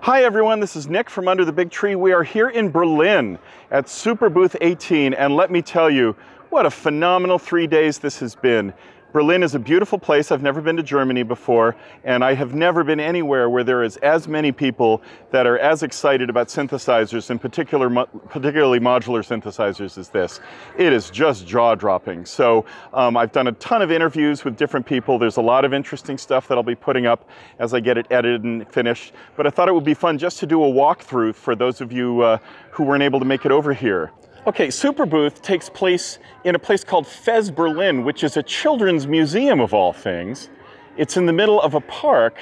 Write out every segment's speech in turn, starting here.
Hi everyone, this is Nick from Under the Big Tree. We are here in Berlin at Superbooth 18, and let me tell you, what a phenomenal 3 days this has been. Berlin is a beautiful place. I've never been to Germany before, and I have never been anywhere where there is as many people that are as excited about synthesizers, in particularly modular synthesizers as this. It is just jaw-dropping. So I've done a ton of interviews with different people. There's a lot of interesting stuff that I'll be putting up as I get it edited and finished. But I thought it would be fun just to do a walkthrough for those of you who weren't able to make it over here. Okay, Superbooth takes place in a place called Fez Berlin, which is a children's museum of all things. It's in the middle of a park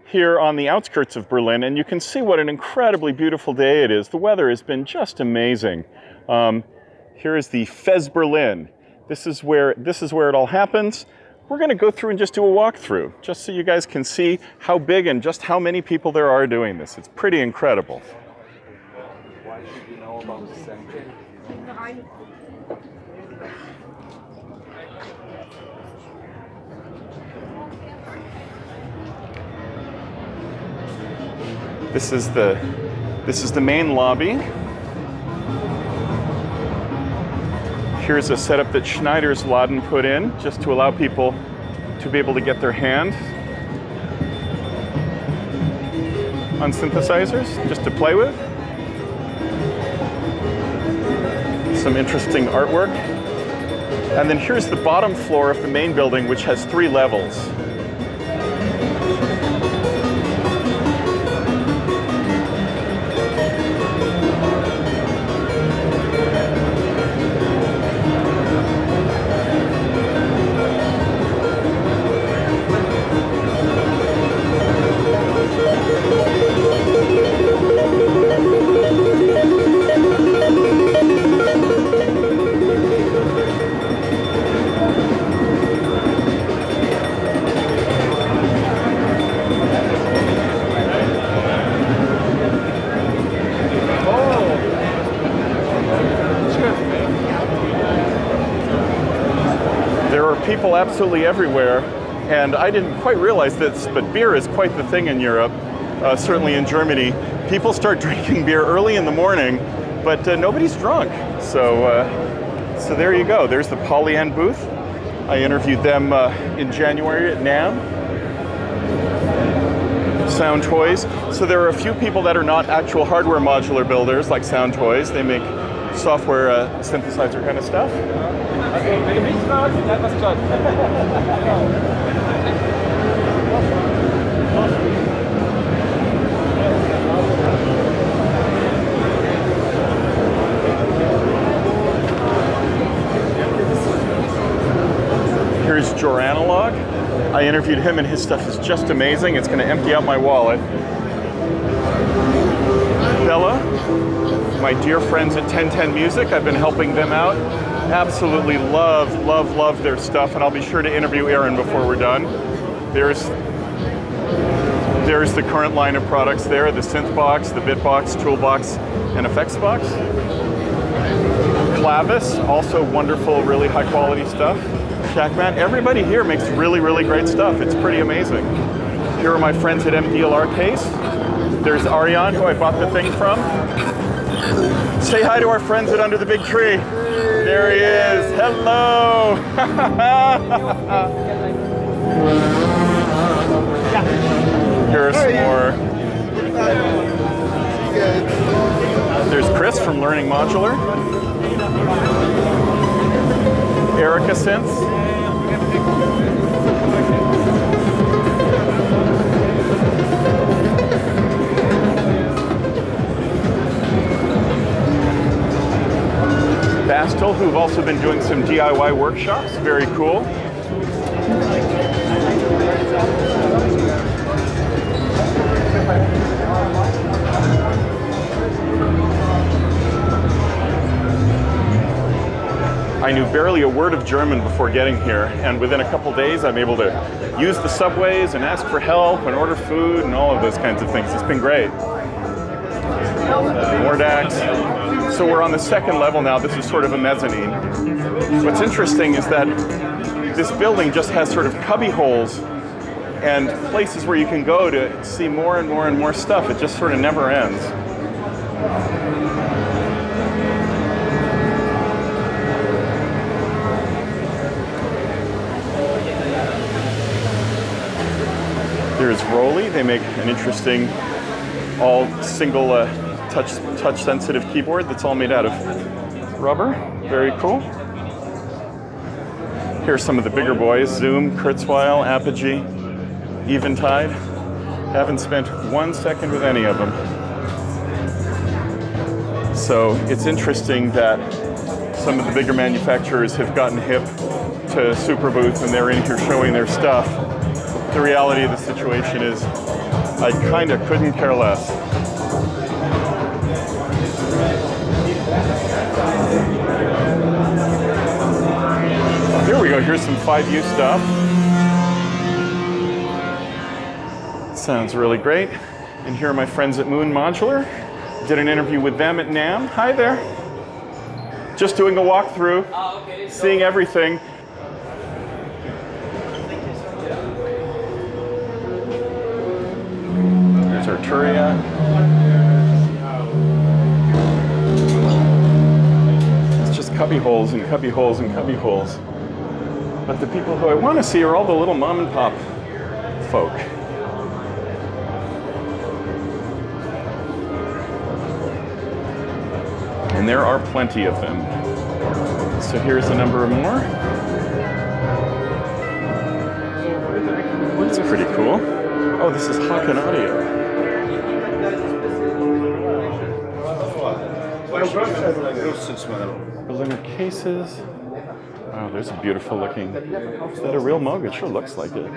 here on the outskirts of Berlin, and you can see what an incredibly beautiful day it is. The weather has been just amazing. Here is the Fez Berlin. This is where it all happens. We're going to go through and just do a walkthrough, just so you guys can see how big and just how many people there are doing this. It's pretty incredible. Why should you know about the center? This is the main lobby. Here's a setup that Schneider's Laden put in just to allow people to be able to get their hand on synthesizers, just to play with. Some interesting artwork. And then here's the bottom floor of the main building, which has 3 levels. People absolutely everywhere, and I didn't quite realize this, but beer is quite the thing in Europe, certainly in Germany. People start drinking beer early in the morning, but nobody's drunk. So there you go. There's the Polyand booth. I interviewed them in January at NAMM. Sound Toys. So there are a few people that are not actual hardware modular builders like Sound Toys. They make software synthesizer kind of stuff. Here's Geor Analogue. I interviewed him and his stuff is just amazing. It's going to empty out my wallet. Bella, my dear friends at 1010 Music, I've been helping them out. Absolutely love their stuff, and I'll be sure to interview Aaron before we're done. There's the current line of products there, the synth box, the bit box, tool box, and effects box. Clavis, also wonderful, really high quality stuff. Shackman, everybody here makes really great stuff. It's pretty amazing. Here are my friends at MDLR Case. There's Ariane, who I bought the thing from. Say hi to our friends at Under the Big Tree. There he is. Hello. Here are some more. There's Chris from Learning Modular. Erica Synths. Bastel, who've also been doing some DIY workshops. Very cool. I knew barely a word of German before getting here, and within a couple days I'm able to use the subways and ask for help and order food and all of those kinds of things. It's been great. More DACs. So we're on the second level now. This is sort of a mezzanine. What's interesting is that this building just has sort of cubby holes and places where you can go to see more and more and more stuff. It just sort of never ends. Here's Rolly. They make an interesting, all single touch sensitive keyboard that's all made out of rubber. Very cool. Here's some of the bigger boys: Zoom, Kurzweil, Apogee, Eventide. Haven't spent 1 second with any of them. So it's interesting that some of the bigger manufacturers have gotten hip to Superbooth and they're in here showing their stuff. The reality of the situation is I kind of couldn't care less. Here we go, here's some 5U stuff. Sounds really great. And here are my friends at Moon Modular. Did an interview with them at NAMM. Hi there. Just doing a walkthrough, seeing everything. Here's Arturia. It's just cubby holes and cubby holes and cubby holes. But the people who I want to see are all the little mom and pop folk. And there are plenty of them. So here's a number more. That's pretty cool. Oh, this is Haken Audio. Berliner cases. Oh, there's a beautiful looking. Is that a real Moog? It sure looks like it.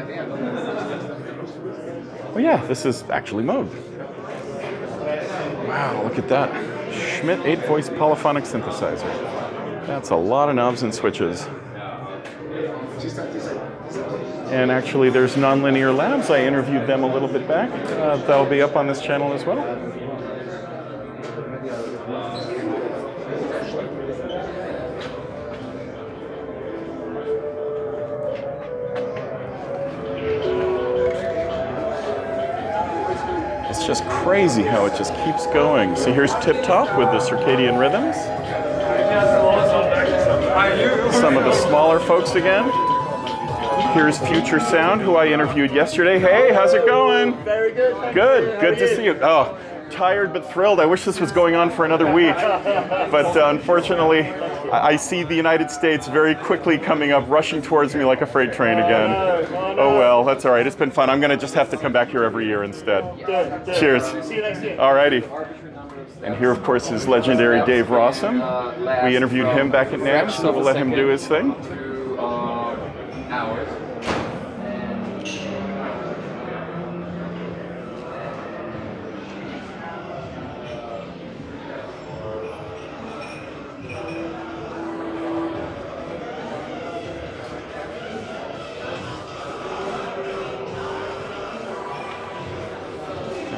Oh yeah, this is actually Moog. Wow, look at that. Schmidt 8-voice polyphonic synthesizer. That's a lot of knobs and switches. And actually there's Nonlinear Labs. I interviewed them a little bit back. That'll be up on this channel as well. It's just crazy how it just keeps going. So here's Tip Top with the circadian rhythms. Some of the smaller folks again. Here's Future Sound, who I interviewed yesterday. Hey, how's it going? Very good. Good to see you. Oh, tired but thrilled. I wish this was going on for another week. But unfortunately, I see the United States very quickly coming up, rushing towards me like a freight train again. Oh well, that's all right. It's been fun. I'm going to just have to come back here every year instead. Good. Cheers. See you next year. All righty. And here, of course, is legendary Dave Rossum. We interviewed him back at NAMM, so we'll let him do his thing.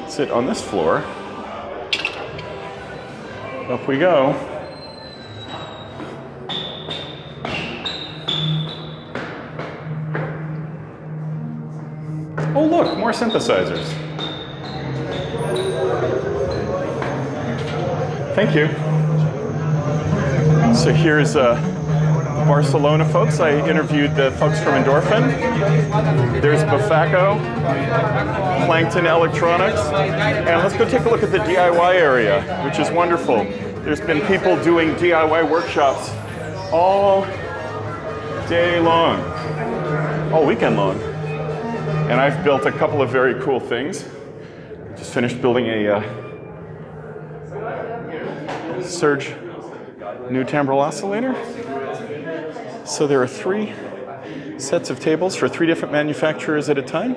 Sit on this floor. Up we go. Oh look, more synthesizers. Thank you. So here's Barcelona folks. I interviewed the folks from Endorphin. There's Bafacco, Plankton Electronics, and let's go take a look at the DIY area, which is wonderful. There's been people doing DIY workshops all day long, all weekend long. And I've built a couple of very cool things. Just finished building a Surge new timbral oscillator. So there are 3 sets of tables for 3 different manufacturers at a time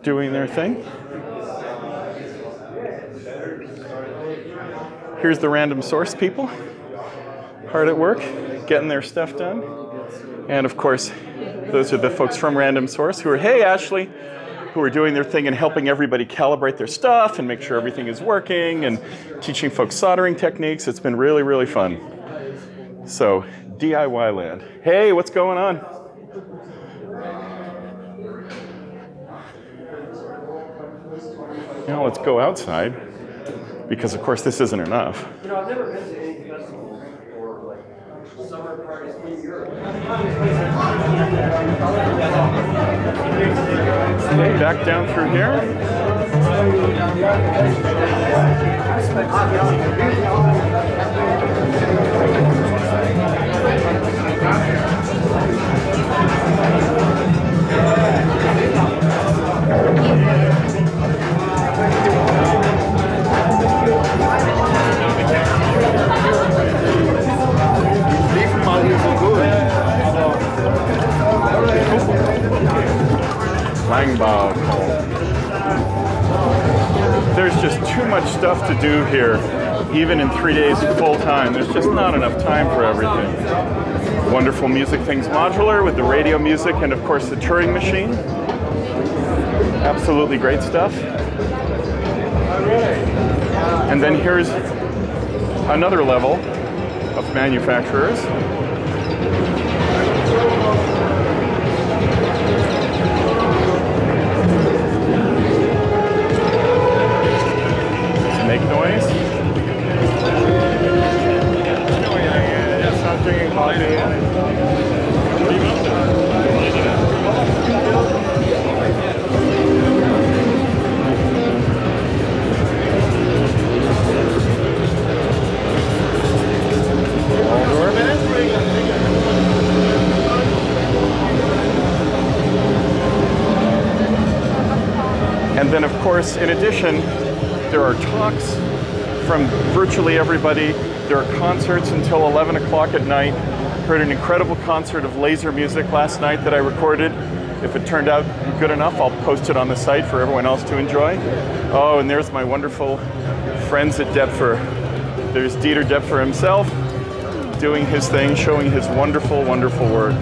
doing their thing. Here's the random source people, hard at work, getting their stuff done. And of course, those are the folks from Random Source who are, hey Ashley, who are doing their thing and helping everybody calibrate their stuff and make sure everything is working and teaching folks soldering techniques. It's been really, really fun. So, DIY land. Hey, what's going on? Now let's go outside, because of course this isn't enough. You know, I've never been to any festival or like summer parties in Europe. Back down through here. There's just too much stuff to do here, even in 3 days full time. There's just not enough time for everything. Wonderful music things modular with the radio music and of course the Turing machine. Absolutely great stuff. And then here's another level of manufacturers. Make noise. Stop drinking coffee. And then, of course, in addition, there are talks from virtually everybody. There are concerts until 11 o'clock at night. Heard an incredible concert of laser music last night that I recorded. If it turned out good enough, I'll post it on the site for everyone else to enjoy. Oh, and there's my wonderful friends at Depfer. There's Dieter Depfer himself doing his thing, showing his wonderful, wonderful work.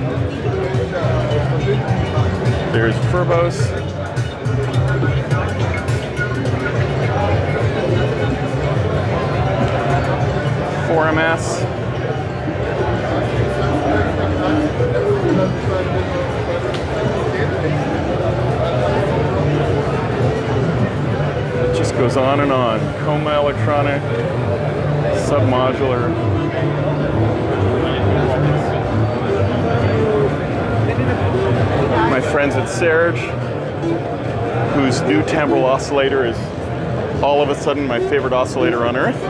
There's Verbos. MS. It just goes on and on. Coma electronic, submodular. My friends at Serge, whose new timbral oscillator is all of a sudden my favorite oscillator on earth.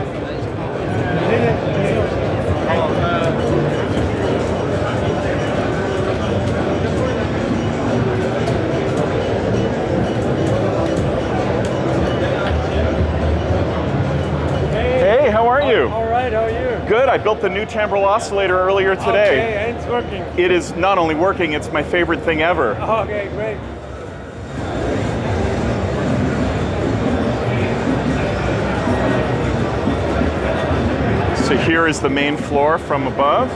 Hey, how are you? All right, how are you? Good. I built the new timbral oscillator earlier today. Okay, and it's working. It is not only working, it's my favorite thing ever. Okay, great. So here is the main floor from above.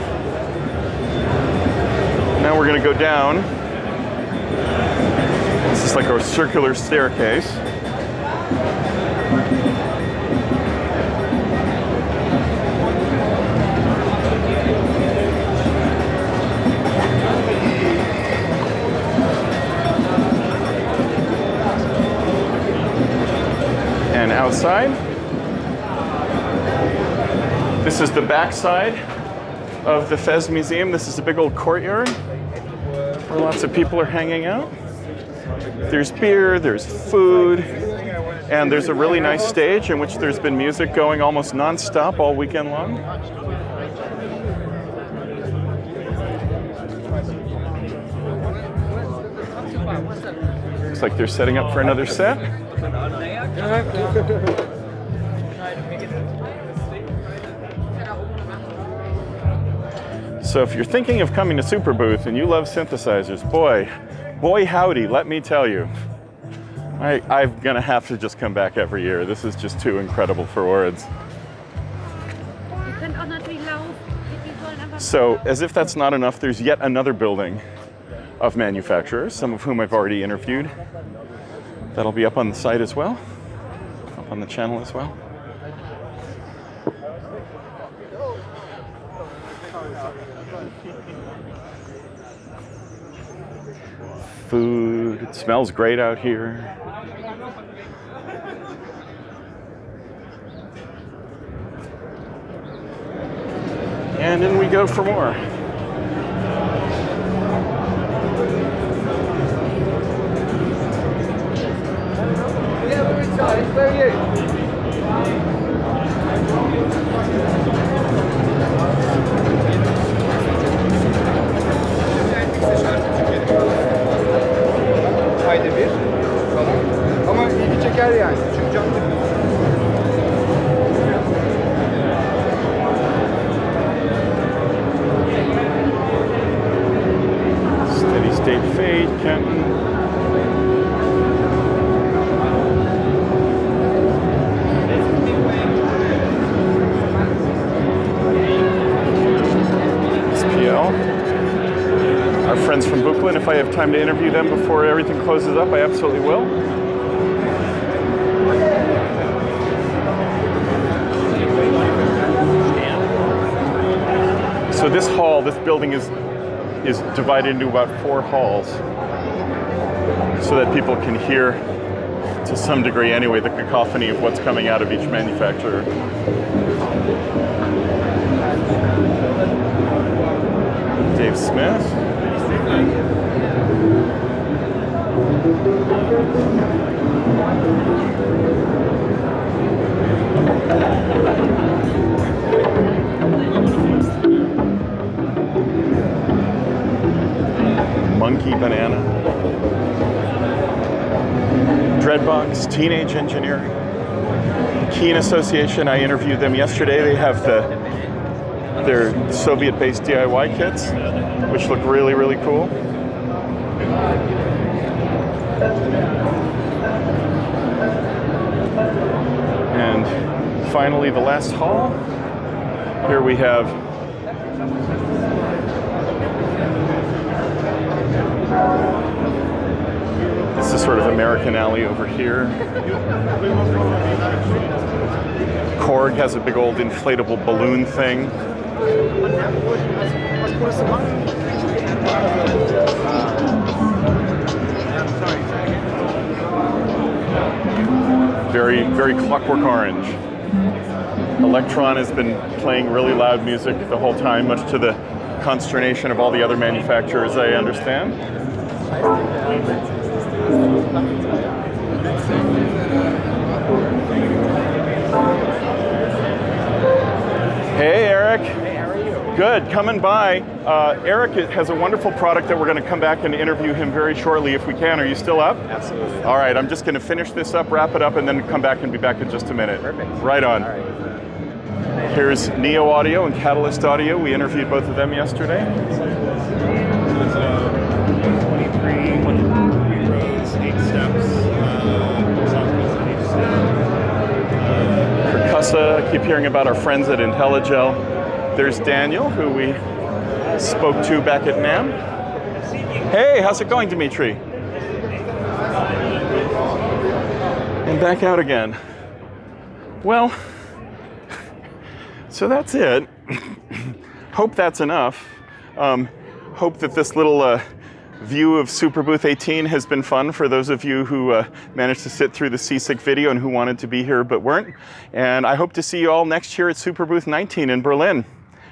Now we're going to go down. This is like a circular staircase. And outside. This is the back side of the Fez Museum. This is a big old courtyard where lots of people are hanging out. There's beer, there's food, and there's a really nice stage in which there's been music going almost non-stop all weekend long. Looks like they're setting up for another set. So if you're thinking of coming to Superbooth and you love synthesizers, boy howdy, let me tell you. I'm gonna have to just come back every year. This is just too incredible for words. So as if that's not enough, there's yet another building of manufacturers, some of whom I've already interviewed. That'll be up on the site as well, up on the channel as well. Food, it smells great out here. And in we go for more. Ayda bir falan. Ama ilgi çeker yani. Çünkü jumpy. Steady state fade, Kenton. Our friends from Brooklyn, if I have time to interview them before everything closes up, I absolutely will. So this hall, this building is divided into about 4 halls so that people can hear, to some degree anyway, the cacophony of what's coming out of each manufacturer. Dave Smith. Monkey Banana. Dreadbox, Teenage Engineering. Keen Association, I interviewed them yesterday. They have their Soviet-based DIY kits, which look really, really cool. And finally, the last hall. Here we have this is sort of American Alley over here. Korg has a big old inflatable balloon thing. Very, very Clockwork Orange. Electron has been playing really loud music the whole time, much to the consternation of all the other manufacturers, I understand. Hey, Eric. Hey, how are you? Good, coming by. Eric has a wonderful product that we're going to come back and interview him very shortly if we can. Are you still up? Absolutely. All right, I'm just going to finish this up, wrap it up, and then come back and be back in just a minute. Perfect. Right on. All right. Here's Neo Audio and Catalyst Audio. We interviewed both of them yesterday. It's 23 rows, 8 steps. Percussa, I keep hearing about our friends at IntelliGel. There's Daniel, who we spoke to back at NAMM. Hey, how's it going, Dimitri? And back out again. Well, so that's it. Hope that's enough. Hope that this little view of Superbooth 18 has been fun for those of you who managed to sit through the CSIC video and who wanted to be here but weren't. And I hope to see you all next year at Superbooth 19 in Berlin.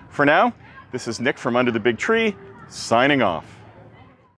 For now, this is Nick from Under the Big Tree, signing off.